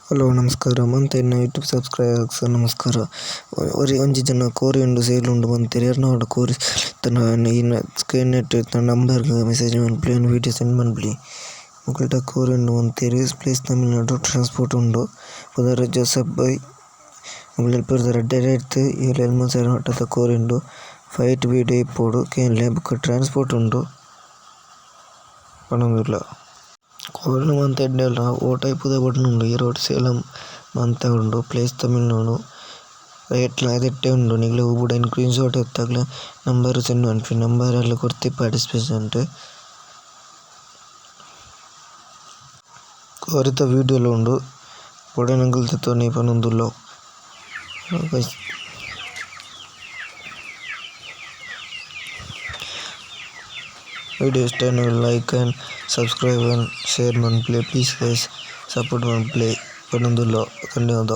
Hello ನಮಸ್ಕಾರ ಮಂತೆನ್ನ YouTube subscribers ನಮಸ್ಕಾರ. ಒಂಜಿ ಜನ ಕೋರಿ ಉಂಡು ಸೇಲ್ ಉಂಡು ಮಂತೆರ್ ಎರ್ನಾಡ್ ಕೋರಿ ತನ್ನ ಸ್ಕ್ರೀನ್ ನೆಟ್ ನಂಬರ್ಗ್ ಮೆಸೇಜ್ ಮನ್ಪುಲಿ ವೀಡಿಯೋ ಸೆಂಡ್ ಮನ್ಪುಲಿ. ಮುಕಲ್ಟ ಕೋರಿ ಉಂಡು ಮಂತೆರ್ ಪ್ಲೇಸ್ ತಮಿಳ್ನಾಡು ಟ್ರಾನ್ಸ್ಪೋರ್ಟ್ ಉಂಡು. ಪುದರ್ ಜೋಸೆಫ್ ಬೈ ಮುಗಲ್ ಪುದರ್ ಡೈರೆಕ್ಟ್ ಇವ್ರು ಎಲ್ಮಸರ್ ಹೊಟ್ಟದ ಕೋರಿ ಉಂಡು. ಫೈಟ್ ವೀಡಿಯೋ ಇಪ್ಪೋಡು ಕೇನ್ಲೆ ಬುಕ್ ಟ್ರಾನ್ಸ್ಪೋರ್ಟ್ ಉಂಡು ಪನೊಂದುಲ್ಲ. ಕೋರಿನ ಮಂತ್ ಎಡ್ಡೆಲ್ಲ ಓ ಟೈಪುದ ಬಟ್ಟುಂಡು ಈರೋಡ್ ಸೇಲಂ ಮಂತ ಉಂಡು. ಪ್ಲೇಸ್ ತಮಿಳ್ನಾಡು ರೇಟ್ಲ ಅದೆಟ್ಟೆ ಉಂಡು. ನಿಗ್ಲೆ ಊಬುಡ ಸ್ಕ್ರೀನ್ ಶಾಟ್ ಎತ್ತಾಗ್ಲ ನಂಬರ್ ಸೆಂಡ್ ಮನ್ಪಿ ನಂಬರ್ ಎಲ್ಲ ಕೊಡ್ತಿ ಪಾರ್ಟಿಸಿಪೇಷನ್ ಕೋರಿತ ವೀಡಿಯೋಲು ಉಂಡು. ಬೊಡ ನಂಗಲ್ತ ತೋನಿ ಪನೊಂದುಲ್ಲ. वीडियो इष्ट like and subscribe and share मन प्ले प्लीज गाइस सपोर्ट मन प्ले धन्यवाद.